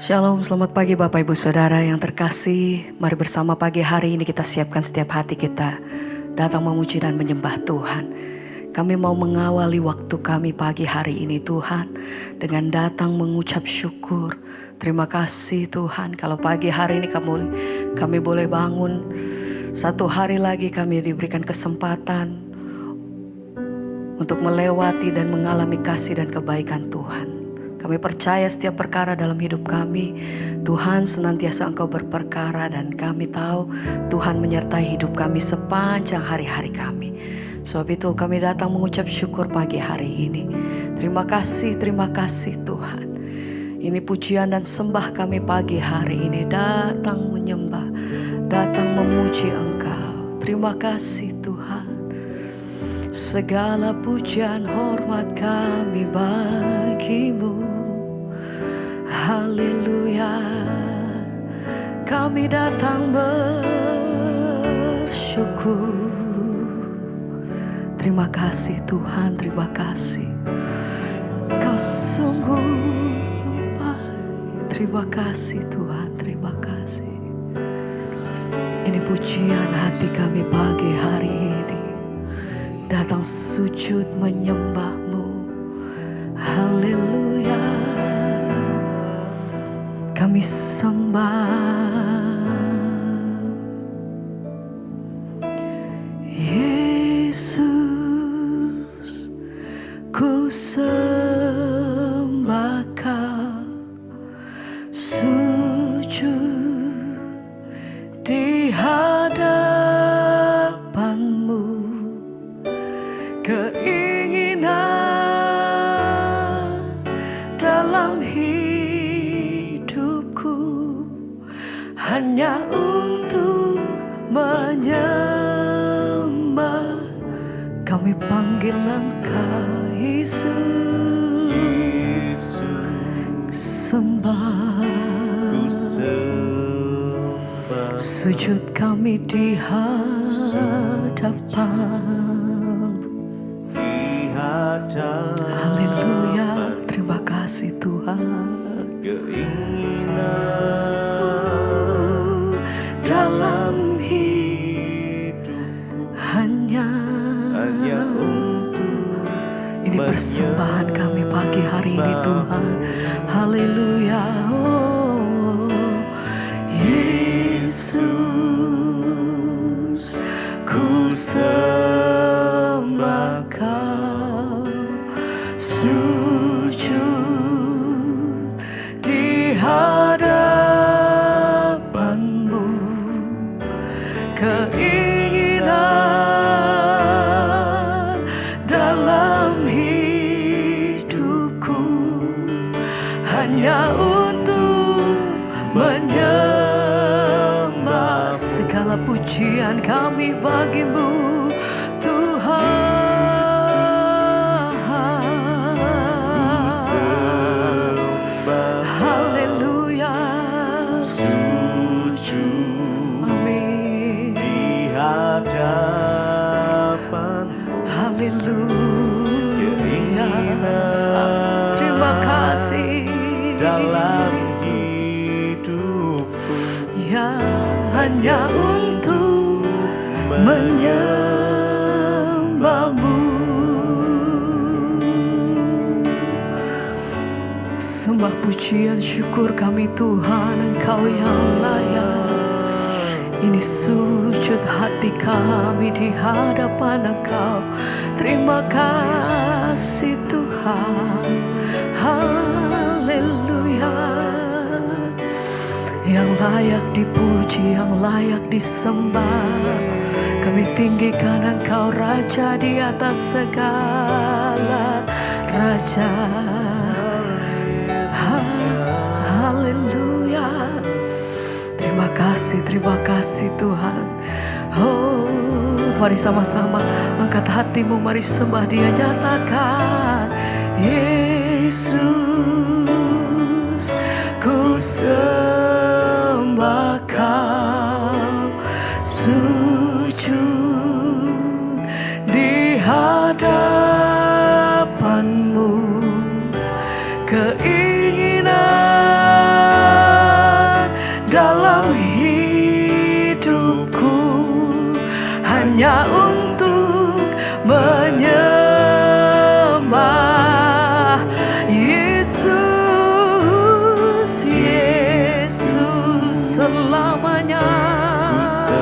Shalom, selamat pagi Bapak Ibu Saudara yang terkasih. Mari bersama pagi hari ini kita siapkan setiap hati kita datang memuji dan menyembah Tuhan. Kami mau mengawali waktu kami pagi hari ini Tuhan dengan datang mengucap syukur. Terima kasih Tuhan kalau pagi hari ini kami boleh bangun. Satu hari lagi kami diberikan kesempatan untuk melewati dan mengalami kasih dan kebaikan Tuhan. Kami percaya setiap perkara dalam hidup kami, Tuhan senantiasa Engkau berperkara dan kami tahu Tuhan menyertai hidup kami sepanjang hari-hari kami. Sebab itu kami datang mengucap syukur pagi hari ini. Terima kasih Tuhan. Ini pujian dan sembah kami pagi hari ini, datang menyembah, datang memuji Engkau. Terima kasih Tuhan. Segala pujian hormat kami bagimu. Haleluya. Kami datang bersyukur. Terima kasih Tuhan, terima kasih. Kau sungguh baik. Terima kasih Tuhan, terima kasih. Ini pujian hati kami pagi hari ini. Datang sujud menyembah-Mu. Haleluya. Kami sembah. Yesus, ku sembah Kau. Sujud di hadapan-Mu. Keinginan dalam hidupku hanya untuk menyembah. Kami panggil Engkau Yesus, sembah. Sujud kami di hadapan. Haleluya, terima kasih Tuhan. Keinginan Dalam hidupku hanya untuk ini persembahan kami pagi hari ini Tuhan. Haleluya. Oh, Yesus, ku sembah Kau. Sujud di hadapan-Mu. Keinginan dalam hidupku hanya untuk menyembah. Segala pujian kami bagi-Mu Tuhan. Haleluya. sujud Amin. di hadapan-Mu. Haleluya. Keinginan Terima kasih dalam hidupku ya hanya untuk menyembah-Mu. Sembah pujian syukur kami Tuhan, Engkau yang layak. Ini sujud hati kami di hadapan Engkau. Terima kasih Tuhan. Haleluya. Yang layak dipuji, yang layak disembah. Kami tinggikan Engkau Raja di atas segala raja. Haleluya. Terima kasih Tuhan. Oh, mari sama-sama angkat hatimu, mari sembah Dia, nyatakan Yesus, ku sembah Kau. Sujud di hadapan-Mu. Keinginan hanya untuk menyembah Yesus, Yesus selamanya. Ku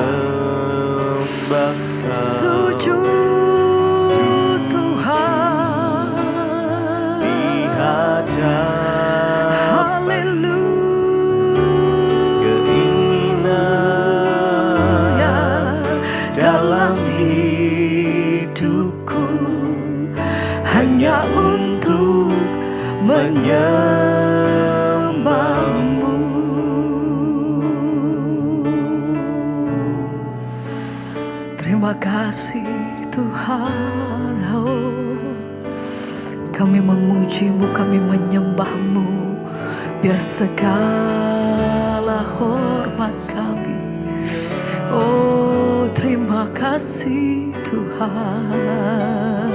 sembah Sujud Tuhan di hadapan keinginan dalam hidupku hanya untuk menyembahmu. Terima kasih Tuhan, oh, kami memuji-Mu, kami menyembah-Mu, biar segala hormat kami. Oh, terima kasih Tuhan.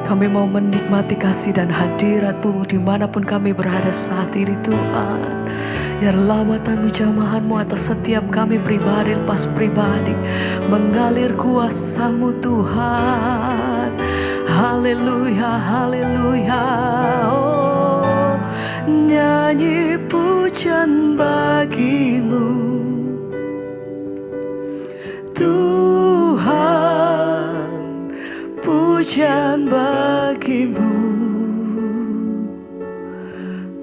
Kami mau menikmati kasih dan hadirat-Mu dimanapun kami berada saat ini Tuhan. Ya lawatan-Mu, jamahan-Mu atas setiap kami pribadi lepas pribadi, mengalir kuasa-Mu Tuhan. Haleluya, haleluya. Oh, nyanyi pujian bagi-Mu Tuhan, pujian bagi-Mu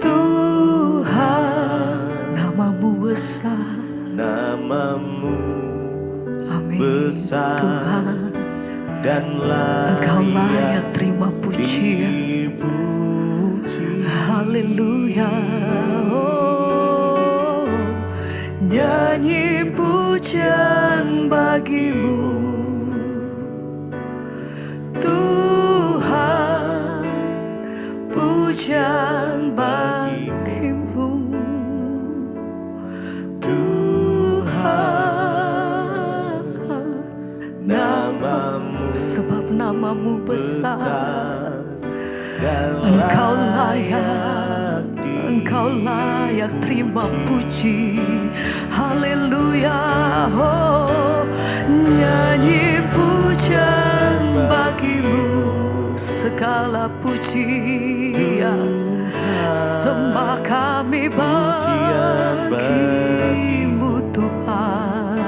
Tuhan, namamu besar, namamu amin besar Tuhan, dan Engkau layak terima pujian. dipuji. Haleluya, oh, nyanyi pujian bagi-Mu Tuhan, pujian bagi-Mu Tuhan, Namamu sebab namamu besar. besar dan Engkau layak, dipuji. Engkau layak terima puji. Haleluya, oh, nyanyi pujian bagi-Mu, segala pujian sembah kami Pujian bagi-Mu Tuhan.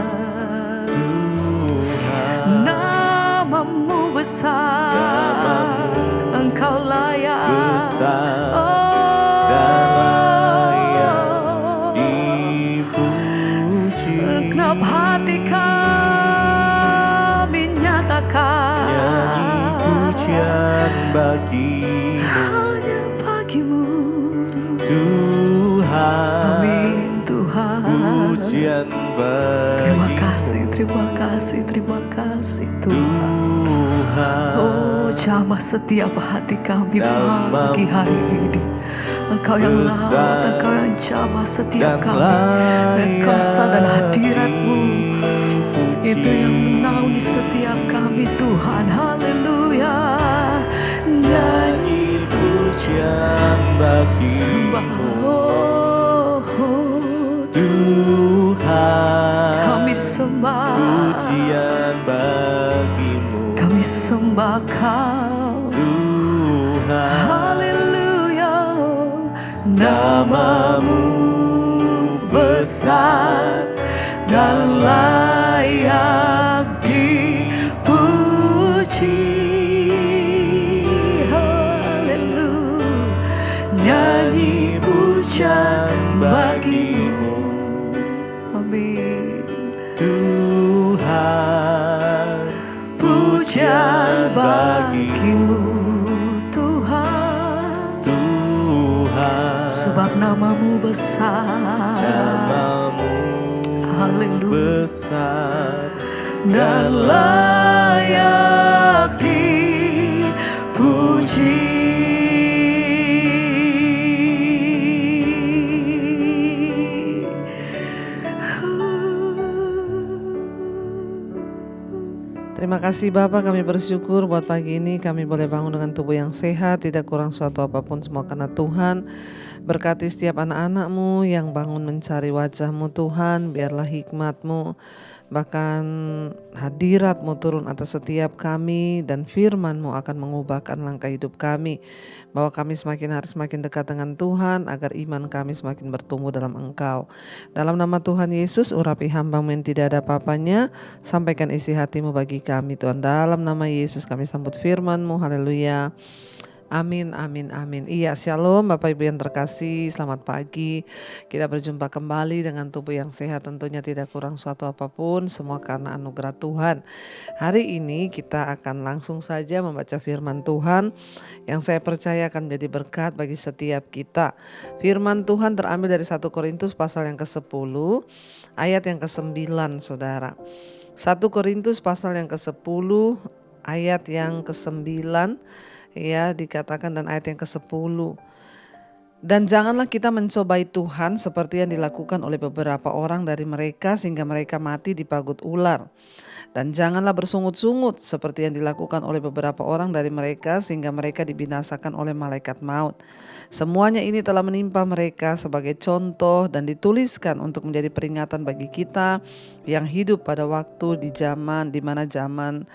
Namamu besar, Namamu Engkau layak besar oh, dan layak dipuji. segenap hati kami nyatakan Nyanyi pujian bagimu hanya bagimu Tuhan. amin Tuhan. Pujian Terima bagimu kasih, terima kasih, terima kasih Tuhan. Tuhan. Oh, jamah setiap hati kami pagi hari ini. Engkau yang lawat, Engkau yang jamah setiap dan kami. Dan kuasa dan hadirat-Mu dipuji. itu yang menaungi setiap kami Tuhan. Haleluya. Nyanyi pujian sembah bagimu oh, Tuhan. kami sembah, Pujian bagimu kami sembah Kau Tuhan. Haleluya. Namamu besar dan layak dipuji. Haleluya. Nyanyi pujian bagimu amin Tuhan. pujian bagimu Tuhan, Tuhan. sebab namamu besar. Namamu Haleluya. besar Dan layak dipuji. Terima kasih Bapa, kami bersyukur buat pagi ini kami boleh bangun dengan tubuh yang sehat, tidak kurang suatu apapun, semua karena Tuhan. Berkati setiap anak-anak-Mu yang bangun mencari wajah-Mu Tuhan, biarlah hikmat-Mu, bahkan hadirat-Mu turun atas setiap kami, dan firman-Mu akan mengubahkan langkah hidup kami, bahwa kami semakin hari semakin dekat dengan Tuhan, agar iman kami semakin bertumbuh dalam Engkau. Dalam nama Tuhan Yesus, urapi hamba-Mu yang tidak ada apa-apanya, sampaikan isi hati-Mu bagi kami Tuhan. Dalam nama Yesus kami sambut firman-Mu, haleluya. Amin, amin, amin. Iya, shalom Bapak Ibu yang terkasih, selamat pagi. Kita berjumpa kembali dengan tubuh yang sehat, tentunya tidak kurang suatu apapun, semua karena anugerah Tuhan. Hari ini kita akan langsung saja membaca firman Tuhan yang saya percaya akan menjadi berkat bagi setiap kita. Firman Tuhan terambil dari 1 Korintus pasal yang ke-10, ayat yang ke-9, saudara. 1 Korintus pasal yang ke-10, ayat yang ke-9, ya, dikatakan, dan ayat yang ke-10. Dan janganlah kita mencobai Tuhan seperti yang dilakukan oleh beberapa orang dari mereka sehingga mereka mati dipagut ular. Dan janganlah bersungut-sungut seperti yang dilakukan oleh beberapa orang dari mereka sehingga mereka dibinasakan oleh malaikat maut. Semuanya ini telah menimpa mereka sebagai contoh dan dituliskan untuk menjadi peringatan bagi kita yang hidup pada waktu di mana zaman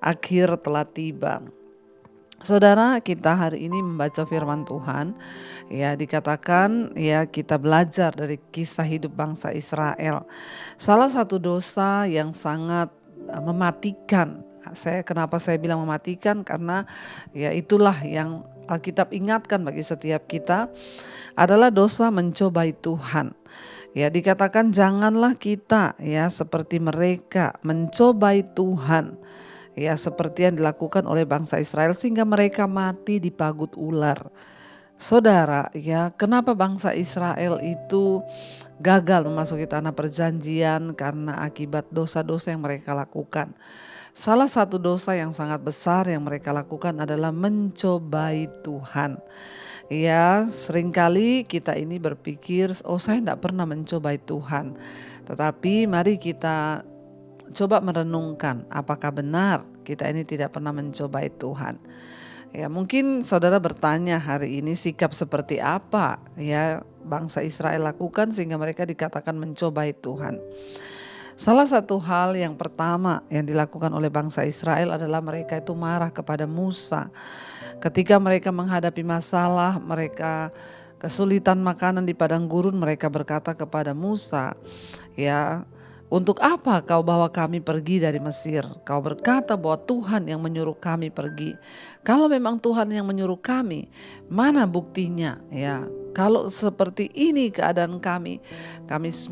akhir telah tiba. Saudara, kita hari ini membaca firman Tuhan, ya, dikatakan ya kita belajar dari kisah hidup bangsa Israel. Salah satu dosa yang sangat mematikan. Kenapa saya bilang mematikan? Karena ya itulah yang Alkitab ingatkan bagi setiap kita, adalah dosa mencobai Tuhan. Ya, dikatakan janganlah kita ya seperti mereka mencobai Tuhan. Ya, seperti yang dilakukan oleh bangsa Israel sehingga mereka mati dipagut ular. Saudara, ya, kenapa bangsa Israel itu gagal memasuki tanah perjanjian? Karena akibat dosa-dosa yang mereka lakukan. Salah satu dosa yang sangat besar yang mereka lakukan adalah mencobai Tuhan. Ya, seringkali kita ini berpikir, oh saya tidak pernah mencobai Tuhan. Tetapi mari kita coba merenungkan, apakah benar kita ini tidak pernah mencobai Tuhan? Ya, mungkin saudara bertanya hari ini, sikap seperti apa ya bangsa Israel lakukan sehingga mereka dikatakan mencobai Tuhan? Salah satu hal yang pertama yang dilakukan oleh bangsa Israel adalah mereka itu marah kepada Musa. Ketika mereka menghadapi masalah, mereka kesulitan makanan di padang gurun, mereka berkata kepada Musa, ya, untuk apa kau bawa kami pergi dari Mesir? Kau berkata bahwa Tuhan yang menyuruh kami pergi. Kalau memang Tuhan yang menyuruh kami, mana buktinya? Ya, kalau seperti ini keadaan kami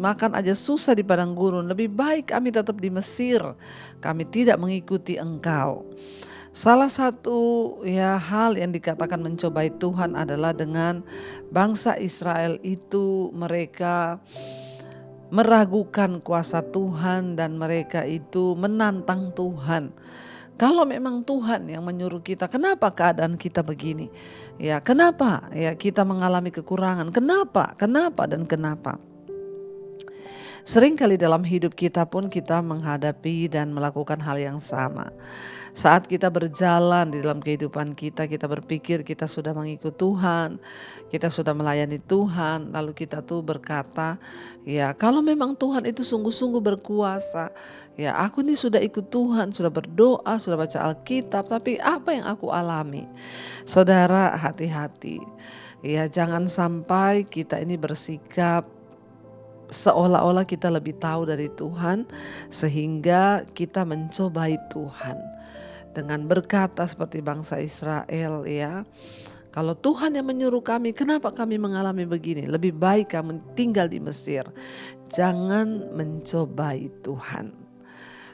makan aja susah di padang gurun. Lebih baik kami tetap di Mesir. Kami tidak mengikuti engkau. Salah satu ya hal yang dikatakan mencobai Tuhan adalah dengan bangsa Israel itu mereka meragukan kuasa Tuhan dan mereka itu menantang Tuhan. Kalau memang Tuhan yang menyuruh kita, kenapa keadaan kita begini? Ya, kenapa ya kita mengalami kekurangan? Kenapa? Seringkali dalam hidup kita pun kita menghadapi dan melakukan hal yang sama. Saat kita berjalan di dalam kehidupan kita, kita berpikir kita sudah mengikut Tuhan, kita sudah melayani Tuhan, lalu kita tuh berkata, ya kalau memang Tuhan itu sungguh-sungguh berkuasa, ya aku ini sudah ikut Tuhan, sudah berdoa, sudah baca Alkitab, tapi apa yang aku alami? Saudara, hati-hati, ya jangan sampai kita ini bersikap seolah-olah kita lebih tahu dari Tuhan sehingga kita mencobai Tuhan dengan berkata seperti bangsa Israel, ya, kalau Tuhan yang menyuruh kami, kenapa kami mengalami begini? Lebih baik kami tinggal di Mesir. Jangan mencobai Tuhan.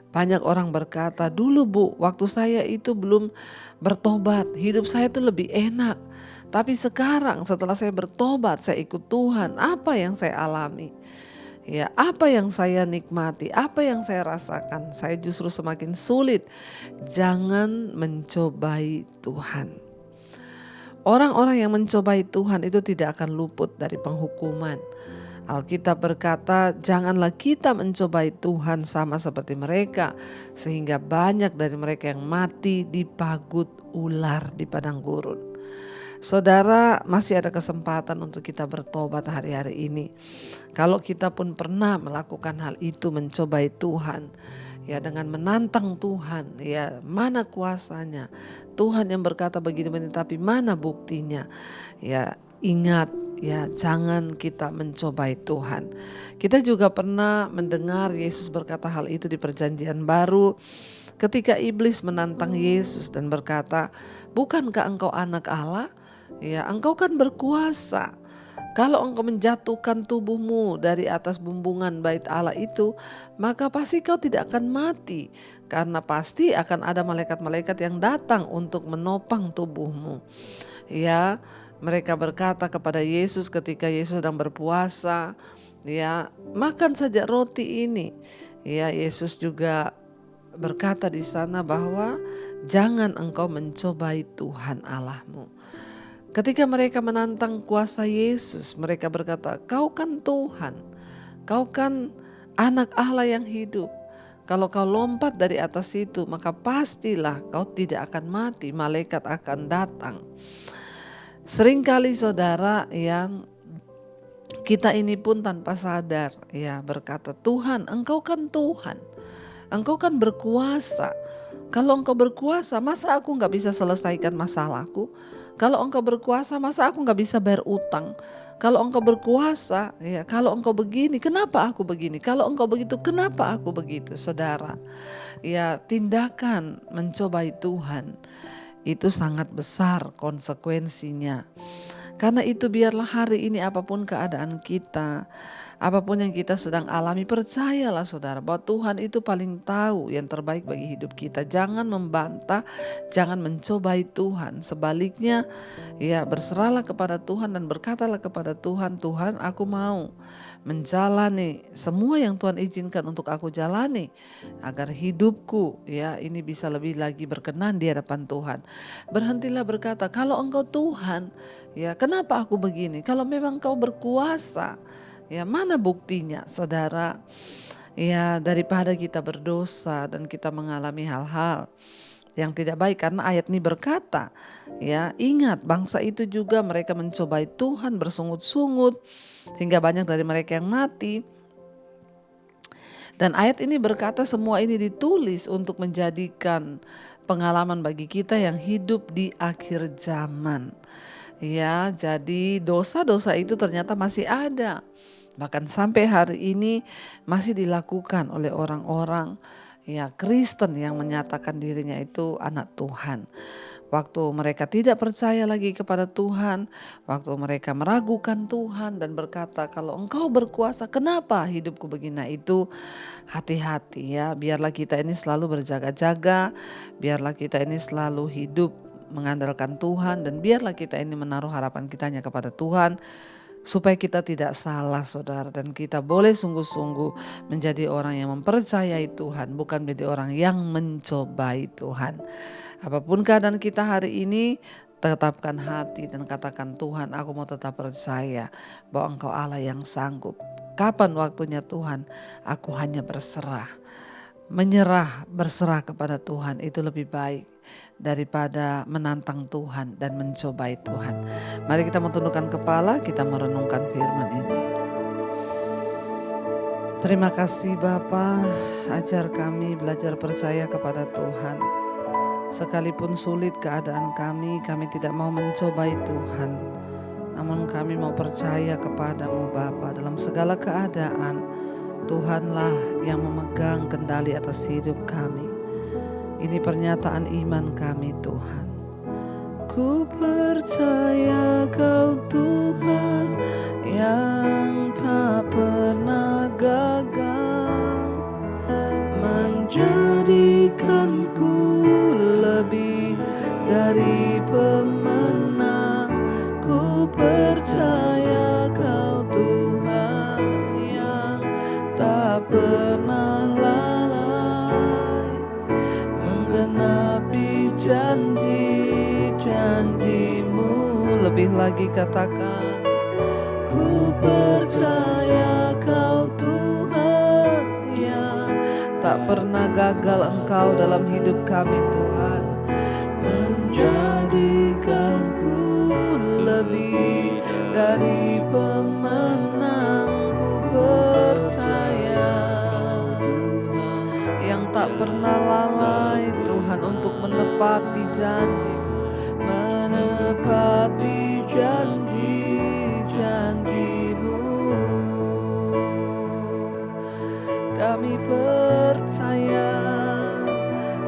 Banyak orang berkata, dulu Bu, waktu saya itu belum bertobat, hidup saya itu lebih enak. Tapi sekarang setelah saya bertobat, saya ikut Tuhan, apa yang saya alami? Ya, apa yang saya nikmati, apa yang saya rasakan, saya justru semakin sulit. Jangan mencobai Tuhan. Orang-orang yang mencobai Tuhan itu tidak akan luput dari penghukuman. Alkitab berkata, janganlah kita mencobai Tuhan sama seperti mereka, sehingga banyak dari mereka yang mati dipagut ular di padang gurun. Saudara, masih ada kesempatan untuk kita bertobat hari-hari ini. Kalau kita pun pernah melakukan hal itu, mencobai Tuhan, ya dengan menantang Tuhan, ya mana kuasanya? Tuhan yang berkata begini-begini, tapi mana buktinya? Ya ingat, ya jangan kita mencobai Tuhan. Kita juga pernah mendengar Yesus berkata hal itu di Perjanjian Baru, ketika iblis menantang Yesus dan berkata, bukankah engkau anak Allah? Ya, engkau kan berkuasa. Kalau engkau menjatuhkan tubuhmu dari atas bumbungan bait Allah itu, maka pasti kau tidak akan mati. Karena pasti akan ada malaikat-malaikat yang datang untuk menopang tubuhmu. Ya, mereka berkata kepada Yesus ketika Yesus sedang berpuasa, ya, makan saja roti ini. Ya, Yesus juga berkata di sana bahwa jangan engkau mencobai Tuhan Allahmu. Ketika mereka menantang kuasa Yesus, mereka berkata, kau kan Tuhan, kau kan anak Allah yang hidup. Kalau kau lompat dari atas itu, maka pastilah kau tidak akan mati, malaikat akan datang. Seringkali saudara, yang kita ini pun tanpa sadar, ya berkata, Tuhan, engkau kan Tuhan, engkau kan berkuasa. Kalau engkau berkuasa, masa aku gak bisa selesaikan masalahku? Kalau engkau berkuasa, masa aku gak bisa bayar utang? Kalau engkau berkuasa, ya kalau engkau begini, kenapa aku begini? Kalau engkau begitu, kenapa aku begitu? Saudara, ya tindakan mencobai Tuhan itu sangat besar konsekuensinya. Karena itu biarlah hari ini apapun keadaan kita, apapun yang kita sedang alami, percayalah saudara bahwa Tuhan itu paling tahu yang terbaik bagi hidup kita. Jangan membantah, jangan mencobai Tuhan. Sebaliknya, ya berserahlah kepada Tuhan dan berkatalah kepada Tuhan, Tuhan aku mau menjalani semua yang Tuhan izinkan untuk aku jalani, agar hidupku ya ini bisa lebih lagi berkenan di hadapan Tuhan. Berhentilah berkata, kalau engkau Tuhan, ya kenapa aku begini? Kalau memang kau berkuasa, ya mana buktinya saudara? Ya daripada kita berdosa dan kita mengalami hal-hal yang tidak baik, karena ayat ini berkata, ya ingat bangsa itu juga mereka mencobai Tuhan bersungut-sungut sehingga banyak dari mereka yang mati. Dan ayat ini berkata semua ini ditulis untuk menjadikan pengalaman bagi kita yang hidup di akhir zaman. Ya, jadi dosa-dosa itu ternyata masih ada. Bahkan sampai hari ini masih dilakukan oleh orang-orang ya Kristen yang menyatakan dirinya itu anak Tuhan. Waktu mereka tidak percaya lagi kepada Tuhan, waktu mereka meragukan Tuhan dan berkata, kalau engkau berkuasa kenapa hidupku begini? Nah, itu hati-hati ya, biarlah kita ini selalu berjaga-jaga, biarlah kita ini selalu hidup mengandalkan Tuhan, dan biarlah kita ini menaruh harapan kita hanya kepada Tuhan, supaya kita tidak salah saudara, dan kita boleh sungguh-sungguh menjadi orang yang mempercayai Tuhan, bukan menjadi orang yang mencobai Tuhan. Apapun keadaan kita hari ini, tetapkan hati dan katakan, Tuhan aku mau tetap percaya bahwa Engkau Allah yang sanggup. Kapan waktunya Tuhan, aku hanya berserah. Menyerah, berserah kepada Tuhan itu lebih baik daripada menantang Tuhan dan mencobai Tuhan. Mari kita mentundukkan kepala, kita merenungkan firman ini. Terima kasih Bapa, ajar kami belajar percaya kepada Tuhan. Sekalipun sulit keadaan kami tidak mau mencobai Tuhan. Namun kami mau percaya kepadamu Bapa, dalam segala keadaan Tuhanlah yang memegang kendali atas hidup kami. Ini pernyataan iman kami Tuhan. Ku percaya Kau Tuhan yang tak pernah gagal, menjadikanku lebih dari pemenang. Ku percaya Kau Tuhan yang tak pernah lalai, menggenapi janji-janji-Mu. Lebih lagi katakan, ku percaya pernah gagal Engkau dalam hidup kami Tuhan, menjadikanku lebih dari pemenang. Ku percaya yang tak pernah lalai Tuhan untuk menepati janji, menepati janji-janji-Mu. Kami percaya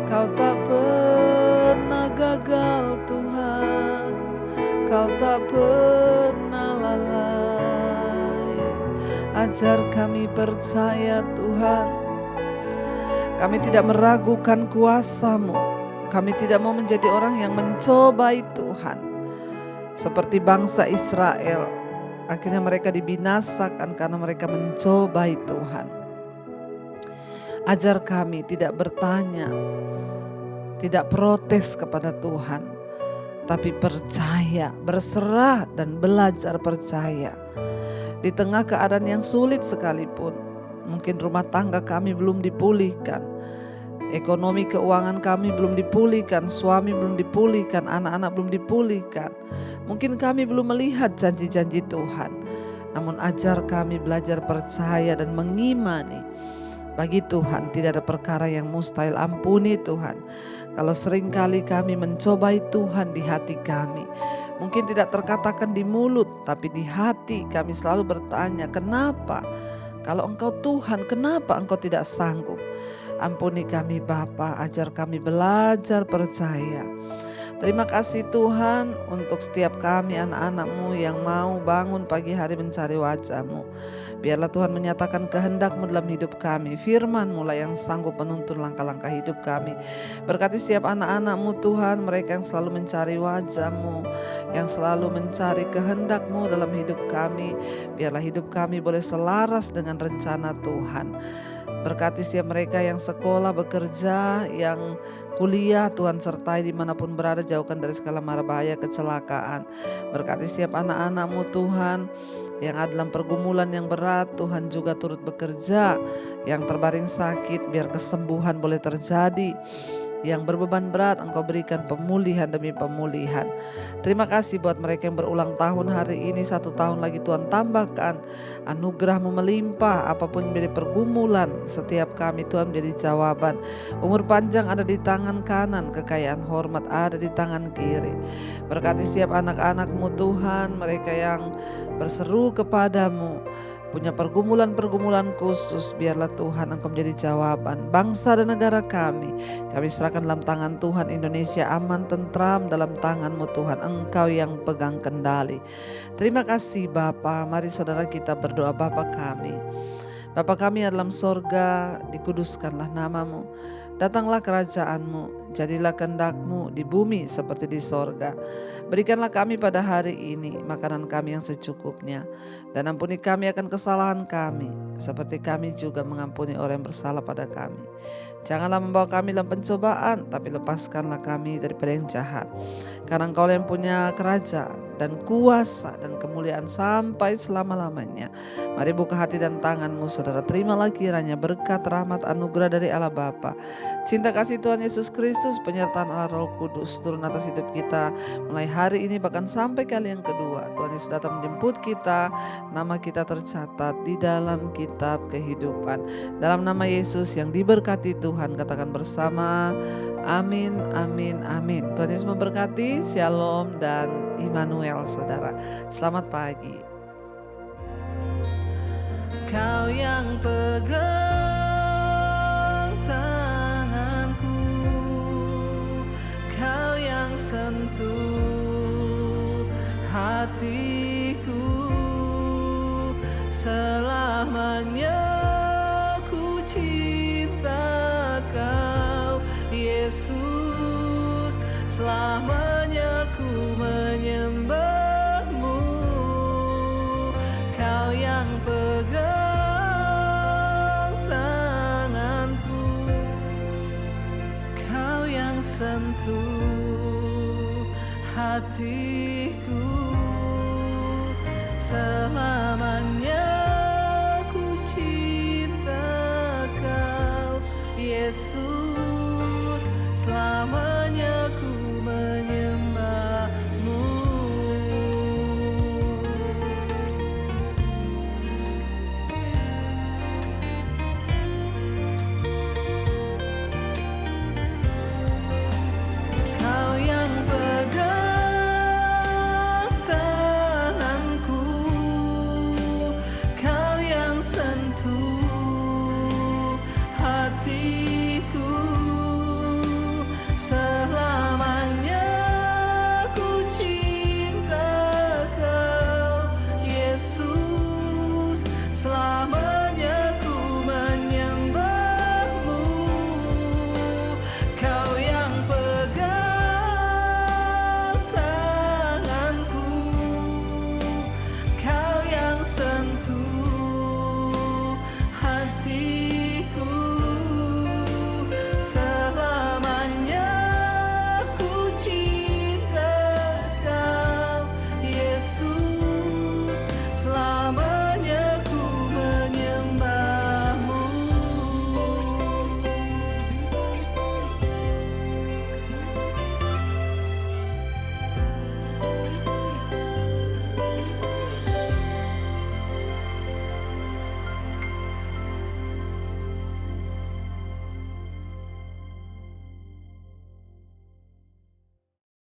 Kau tak pernah gagal Tuhan, Kau tak pernah lalai. Ajar kami percaya Tuhan. Kami tidak meragukan kuasa-Mu. Kami tidak mau menjadi orang yang mencobai Tuhan. Seperti bangsa Israel, akhirnya mereka dibinasakan karena mereka mencobai Tuhan. Ajar kami tidak bertanya, tidak protes kepada Tuhan, tapi percaya, berserah dan belajar percaya. Di tengah keadaan yang sulit sekalipun, mungkin rumah tangga kami belum dipulihkan, ekonomi keuangan kami belum dipulihkan, suami belum dipulihkan, anak-anak belum dipulihkan. Mungkin kami belum melihat janji-janji Tuhan. Namun ajar kami belajar percaya dan mengimani. Bagi Tuhan tidak ada perkara yang mustahil. Ampuni Tuhan kalau seringkali kami mencobai Tuhan di hati kami. Mungkin tidak terkatakan di mulut, tapi di hati kami selalu bertanya, kenapa? Kalau Engkau Tuhan, kenapa Engkau tidak sanggup? Ampuni kami Bapa, ajar kami belajar percaya. Terima kasih Tuhan untuk setiap kami anak-anak-Mu yang mau bangun pagi hari mencari wajah-Mu. Biarlah Tuhan menyatakan kehendak-Mu dalam hidup kami. Firman-Mu lah yang sanggup menuntun langkah-langkah hidup kami. Berkati setiap anak-anak-Mu Tuhan, mereka yang selalu mencari wajah-Mu, yang selalu mencari kehendak-Mu dalam hidup kami. Biarlah hidup kami boleh selaras dengan rencana Tuhan. Berkati setiap mereka yang sekolah, bekerja, yang kuliah, Tuhan sertai dimanapun berada, jauhkan dari segala mara bahaya kecelakaan. Berkati setiap anak-anak-Mu Tuhan yang ada dalam pergumulan yang berat, Tuhan juga turut bekerja. Yang terbaring sakit, biar kesembuhan boleh terjadi. Yang berbeban berat, Engkau berikan pemulihan demi pemulihan. Terima kasih buat mereka yang berulang tahun hari ini, 1 tahun lagi Tuhan tambahkan anugerah-Mu melimpah. Apapun menjadi pergumulan setiap kami, Tuhan menjadi jawaban. Umur panjang ada di tangan kanan, kekayaan hormat ada di tangan kiri. Berkati setiap anak-anak-Mu Tuhan, mereka yang berseru kepada-Mu, punya pergumulan-pergumulan khusus, biarlah Tuhan Engkau menjadi jawaban. Bangsa dan negara kami serahkan dalam tangan Tuhan. Indonesia aman, tentram dalam tangan-Mu Tuhan. Engkau yang pegang kendali. Terima kasih Bapa. Mari saudara kita berdoa. Bapa kami, Bapa kami yang dalam sorga, dikuduskanlah nama-Mu. Datanglah kerajaan-Mu, jadilah kehendak-Mu di bumi seperti di sorga. Berikanlah kami pada hari ini makanan kami yang secukupnya. Dan ampuni kami akan kesalahan kami, seperti kami juga mengampuni orang yang bersalah pada kami. Janganlah membawa kami dalam pencobaan, tapi lepaskanlah kami daripada yang jahat. Karena Engkau yang punya kerajaan dan kuasa dan kemuliaan sampai selama-lamanya. Mari buka hati dan tangan-Mu saudara. Terimalah kiranya berkat, rahmat, anugerah dari Allah Bapa, cinta kasih Tuhan Yesus Kristus, penyertaan Allah Roh Kudus turun atas hidup kita mulai hari ini bahkan sampai kali yang kedua. Tuhan Yesus datang menjemput kita, nama kita tercatat di dalam kitab kehidupan. Dalam nama Yesus yang diberkati Tuhan, katakan bersama, amin, amin, amin. Tuhan Yesus memberkati. Shalom dan Immanuel saudara. Selamat pagi. Kau yang pegang tanganku, Kau yang sentuh hatiku, selamanya ku cinta Kau Yesus, selamanya ku menyembah-Mu. Kau yang pegang tanganku, Kau yang sentuh hatiku, selamanya ku cinta Kau Yesus. selamanya